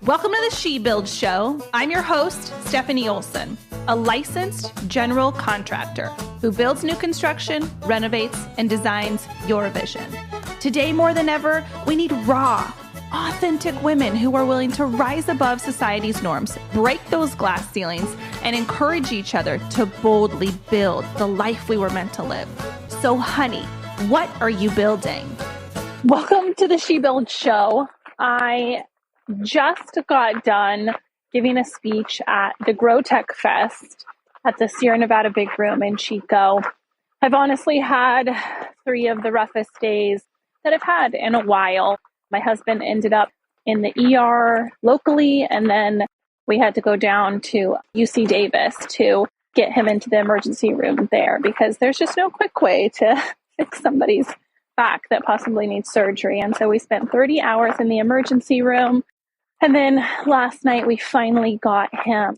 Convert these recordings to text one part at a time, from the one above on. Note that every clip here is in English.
Welcome to the She Builds Show. I'm your host, Stefanie Olson, a licensed general contractor who builds new construction, renovates, and designs your vision. Today, more than ever, we need raw, authentic women who are willing to rise above society's norms, break those glass ceilings, and encourage each other to boldly build the life we were meant to live. So, honey, what are you building? Welcome to the She Builds Show. I just got done giving a speech at the Grow Tech Fest at the Sierra Nevada Big Room in Chico. I've honestly had 3 of the roughest days that I've had in a while. My husband ended up in the ER locally, and then we had to go down to UC Davis to get him into the emergency room there because there's just no quick way to fix somebody's back that possibly needs surgery. And so we spent 30 hours in the emergency room. And then last night we finally got him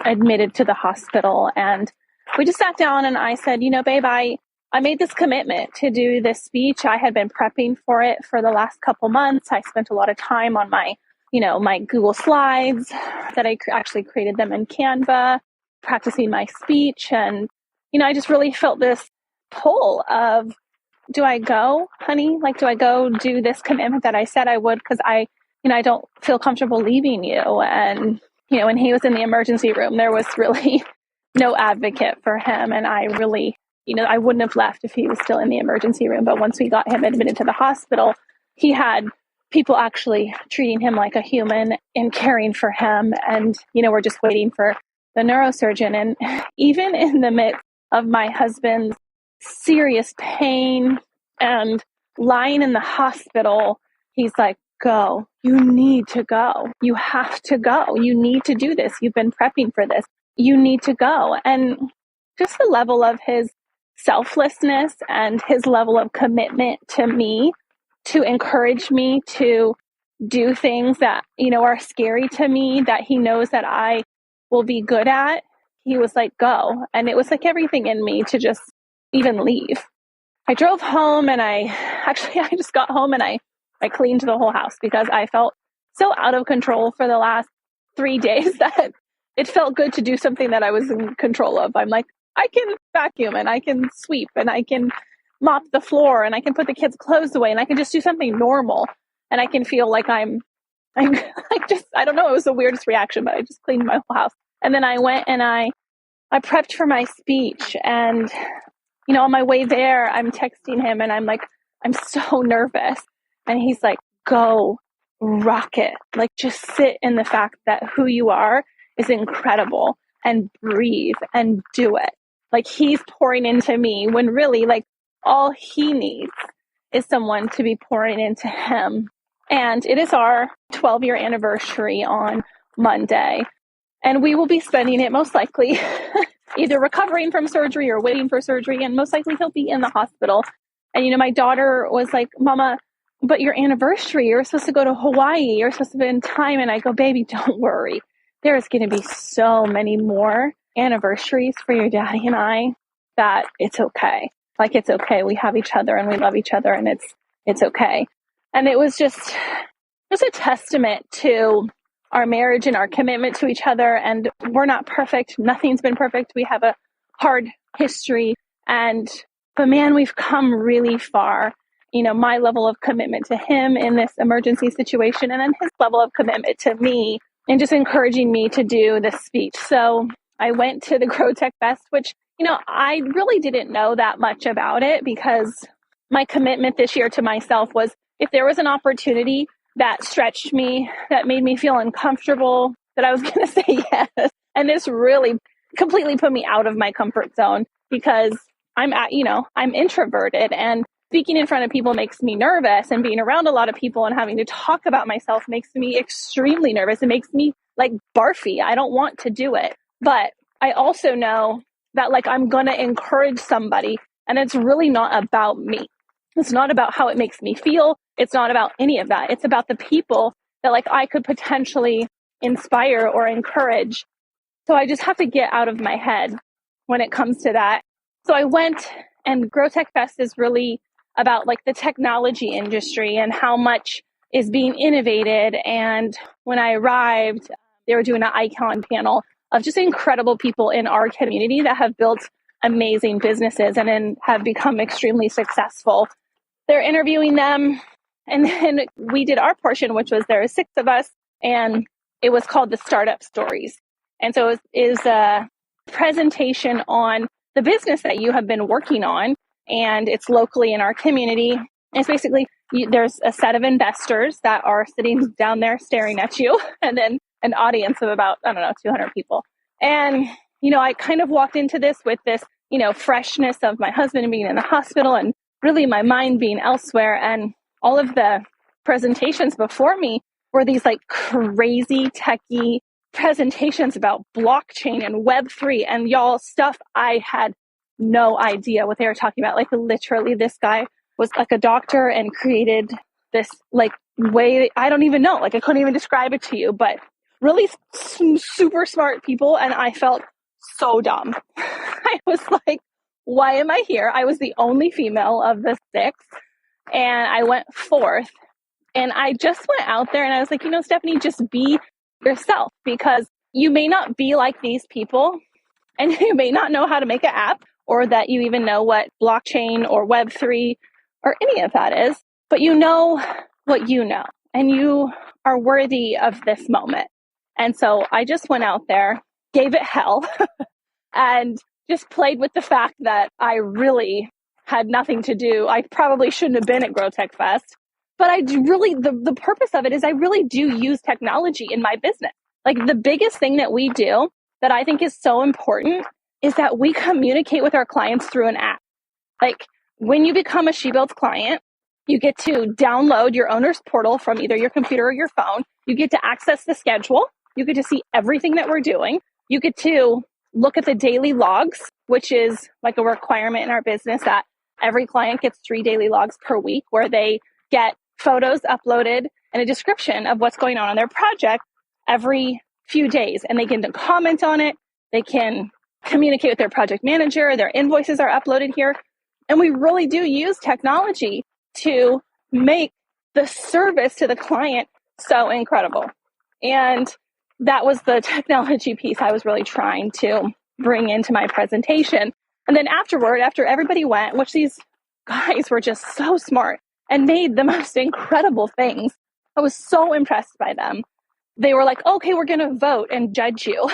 admitted to the hospital, and we just sat down and I said, babe, I made this commitment to do this speech. I had been prepping for it for the last couple months. I spent a lot of time on my Google Slides that I actually created them in Canva, practicing my speech. And, I just really felt this pull of, do I go, honey? Do I go do this commitment that I said I would? Because I don't feel comfortable leaving you. And, when he was in the emergency room, there was really no advocate for him. And I really, I wouldn't have left if he was still in the emergency room. But once we got him admitted to the hospital, he had people actually treating him like a human and caring for him. And, we're just waiting for the neurosurgeon. And even in the midst of my husband's serious pain and lying in the hospital, he's like, go. You need to go. You have to go. You need to do this. You've been prepping for this. You need to go. And just the level of his selflessness and his level of commitment to me, to encourage me to do things that, are scary to me, that he knows that I will be good at. He was like, go. And it was like everything in me to just even leave. I drove home and I just got home and I cleaned the whole house because I felt so out of control for the last 3 days that it felt good to do something that I was in control of. I'm like, I can vacuum and I can sweep and I can mop the floor and I can put the kids' clothes away and I can just do something normal. And I can feel like I'm just, I don't know, it was the weirdest reaction, but I just cleaned my whole house. And then I went and I prepped for my speech. And, on my way there, I'm texting him and I'm like, I'm so nervous. And he's like, go rock it. Just sit in the fact that who you are is incredible and breathe and do it. He's pouring into me when really all he needs is someone to be pouring into him. And it is our 12-year anniversary on Monday. And we will be spending it most likely either recovering from surgery or waiting for surgery. And most likely he'll be in the hospital. And, my daughter was like, Mama, but your anniversary, you're supposed to go to Hawaii. You're supposed to spend time. And I go, baby, don't worry. There's going to be so many more anniversaries for your daddy and I that it's okay. It's okay. We have each other and we love each other and it's okay. And it was just a testament to our marriage and our commitment to each other. And we're not perfect. Nothing's been perfect. We have a hard history. But man, we've come really far. My level of commitment to him in this emergency situation, and then his level of commitment to me and just encouraging me to do this speech. So I went to the Grow Tech Fest, which, I really didn't know that much about it because my commitment this year to myself was if there was an opportunity that stretched me, that made me feel uncomfortable, that I was going to say yes. And this really completely put me out of my comfort zone because I'm introverted and speaking in front of people makes me nervous, and being around a lot of people and having to talk about myself makes me extremely nervous. It makes me barfy. I don't want to do it. But I also know that I'm going to encourage somebody, and it's really not about me. It's not about how it makes me feel. It's not about any of that. It's about the people that I could potentially inspire or encourage. So I just have to get out of my head when it comes to that. So I went, and Grow Tech Fest is really about the technology industry and how much is being innovated. And when I arrived, they were doing an icon panel of just incredible people in our community that have built amazing businesses and then have become extremely successful. They're interviewing them. And then we did our portion, which was there were 6 of us, and it was called the Startup Stories. And so it is a presentation on the business that you have been working on, and it's locally in our community. And it's basically, there's a set of investors that are sitting down there staring at you, and then an audience of about, 200 people. And, I kind of walked into this with this, freshness of my husband being in the hospital and really my mind being elsewhere. And all of the presentations before me were these like crazy techie presentations about blockchain and Web3 and y'all stuff I had no idea what they were talking about. Like literally this guy was like a doctor and created this like way, I don't even know, like I couldn't even describe it to you, but really super smart people. And I felt so dumb. I was like, why am I here? I was the only female of the 6 and I went 4th. And I just went out there and I was like, Stefanie, just be yourself, because you may not be like these people and you may not know how to make an app or that you even know what blockchain or Web3 or any of that is, but you know what you know and you are worthy of this moment. And so I just went out there, gave it hell and just played with the fact that I really had nothing to do. I probably shouldn't have been at Grow Tech Fest. But I do really, the purpose of it is I really do use technology in my business. Like the biggest thing that we do that I think is so important is that we communicate with our clients through an app. Like when you become a She Builds client, you get to download your owner's portal from either your computer or your phone. You get to access the schedule. You get to see everything that we're doing. You get to look at the daily logs, which is like a requirement in our business that every client gets 3 daily logs per week where they get photos uploaded and a description of what's going on their project every few days. And they can comment on it. They can communicate with their project manager. Their invoices are uploaded here. And we really do use technology to make the service to the client so incredible. And that was the technology piece I was really trying to bring into my presentation. And then afterward, after everybody went, which these guys were just so smart and made the most incredible things. I was so impressed by them. They were like, okay, we're going to vote and judge you.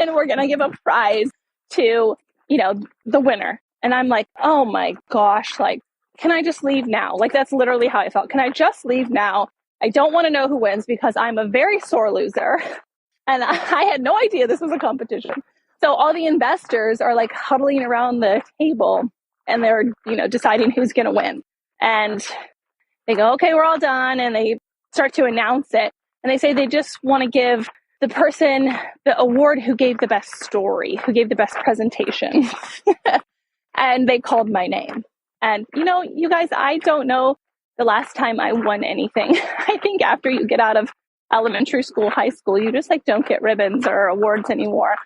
And we're going to give a prize to, the winner. And I'm like, oh my gosh, like, can I just leave now? Like, that's literally how I felt. Can I just leave now? I don't want to know who wins because I'm a very sore loser. And I had no idea this was a competition. So all the investors are like huddling around the table and they're, deciding who's going to win. And they go, okay, we're all done. And they start to announce it. And they say they just want to give the person the award who gave the best story, who gave the best presentation. And they called my name. And, you guys, I don't know the last time I won anything. I think after you get out of elementary school, high school, you just don't get ribbons or awards anymore.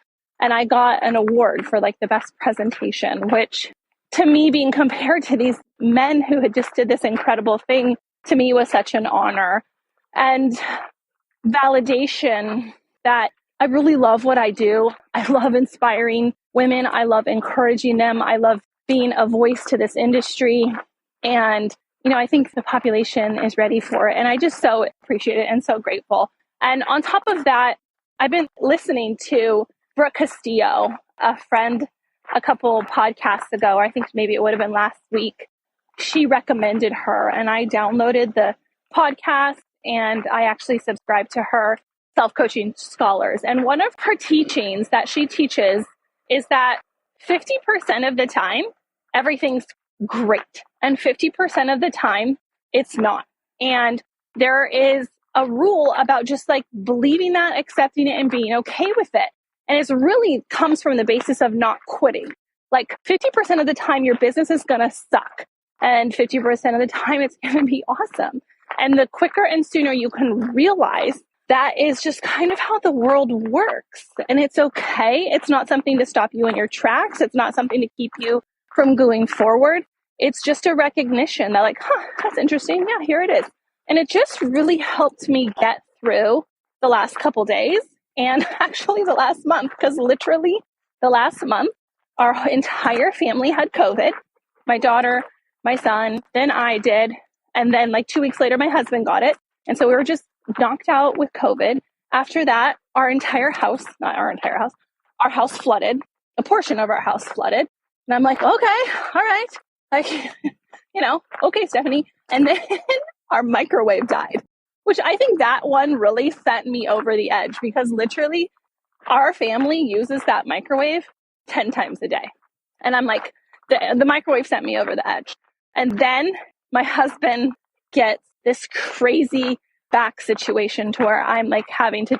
And I got an award for the best presentation, which to me, being compared to these men who had just did this incredible thing, to me was such an honor and validation that I really love what I do. I love inspiring women. I love encouraging them. I love being a voice to this industry. And, I think the population is ready for it. And I just so appreciate it and so grateful. And on top of that, I've been listening to Brooke, a friend, a couple podcasts ago, or I think maybe it would have been last week. She recommended her and I downloaded the podcast and I actually subscribed to her Self-Coaching Scholars. And one of her teachings that she teaches is that 50% of the time, everything's great. And 50% of the time, it's not. And there is a rule about just believing that, accepting it, and being okay with it. And it really comes from the basis of not quitting. 50% of the time, your business is going to suck. And 50% of the time, it's going to be awesome. And the quicker and sooner you can realize that is just kind of how the world works. And it's okay. It's not something to stop you in your tracks. It's not something to keep you from going forward. It's just a recognition that that's interesting. Yeah, here it is. And it just really helped me get through the last couple days and actually the last month, because literally the last month, our entire family had COVID. My daughter, my son, then I did. And then like 2 weeks later, my husband got it. And so we were just knocked out with COVID. After that, our house flooded. A portion of our house flooded. And I'm like, okay, all right. Like, okay, Stefanie. And then our microwave died, which I think that one really sent me over the edge, because literally our family uses that microwave 10 times a day. And I'm like, the microwave sent me over the edge. And then my husband gets this crazy back situation to where I'm like having to,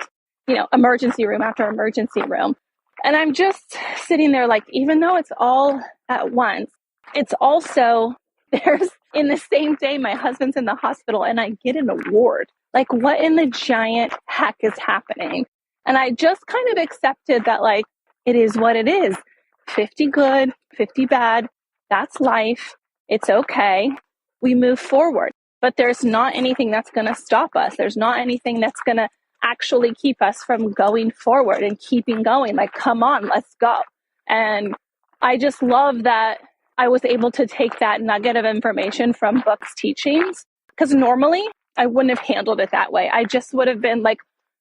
emergency room after emergency room. And I'm just sitting there like, even though it's all at once, it's also, there's in the same day, my husband's in the hospital and I get an award. Like, what in the giant heck is happening? And I just kind of accepted that, like, it is what it is. 50 good, 50 bad. That's life. It's okay. We move forward. But there's not anything that's going to stop us. There's not anything that's going to actually keep us from going forward and keeping going. Like, come on, let's go. And I just love that I was able to take that nugget of information from Brooke's teachings, because normally I wouldn't have handled it that way. I just would have been like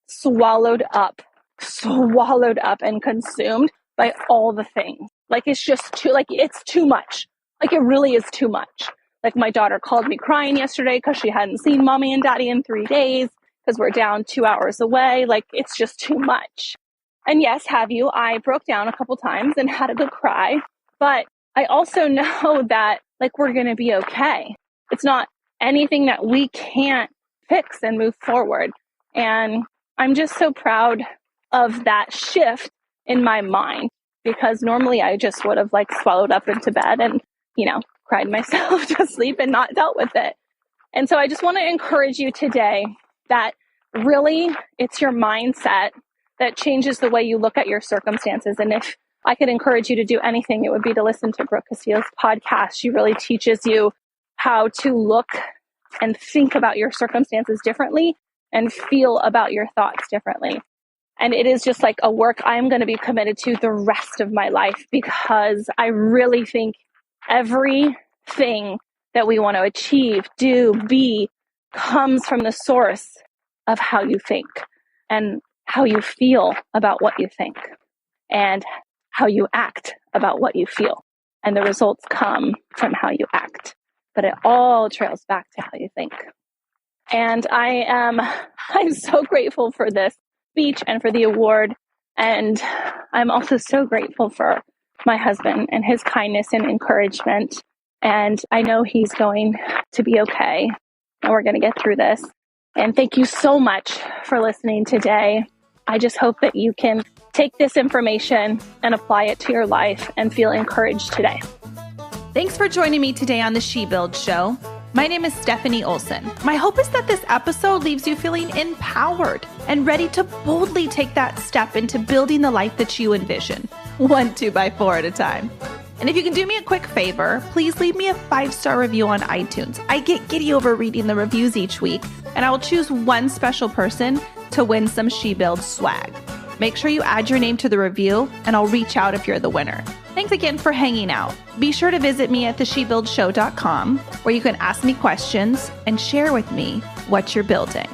swallowed up and consumed by all the things. Like, it's just it's too much. Like, it really is too much. Like, my daughter called me crying yesterday because she hadn't seen mommy and daddy in 3 days because we're down 2 hours away. Like, it's just too much. And yes, I broke down a couple times and had a good cry, but I also know that, like, we're going to be okay. It's not anything that we can't fix and move forward. And I'm just so proud of that shift in my mind, because normally I just would have like swallowed up into bed and, cried myself to sleep and not dealt with it. And so I just want to encourage you today that really it's your mindset that changes the way you look at your circumstances. And if I could encourage you to do anything, it would be to listen to Brooke Castillo's podcast. She really teaches you how to look and think about your circumstances differently and feel about your thoughts differently. And it is just like a work I'm going to be committed to the rest of my life, because I really think everything that we want to achieve, do, be, comes from the source of how you think and how you feel about what you think and how you act about what you feel. And the results come from how you act, but it all trails back to how you think. And I'm so grateful for this speech and for the award. And I'm also so grateful for my husband and his kindness and encouragement. And I know he's going to be okay. And we're going to get through this. And thank you so much for listening today. I just hope that you can take this information and apply it to your life and feel encouraged today. Thanks for joining me today on the She Builds Show. My name is Stefanie Olson. My hope is that this episode leaves you feeling empowered and ready to boldly take that step into building the life that you envision, 1 2x4 at a time. And if you can do me a quick favor, please leave me a 5-star review on iTunes. I get giddy over reading the reviews each week, and I will choose one special person to win some She Builds swag. Make sure you add your name to the review, and I'll reach out if you're the winner. Thanks again for hanging out. Be sure to visit me at theshebuildshow.com, where you can ask me questions and share with me what you're building.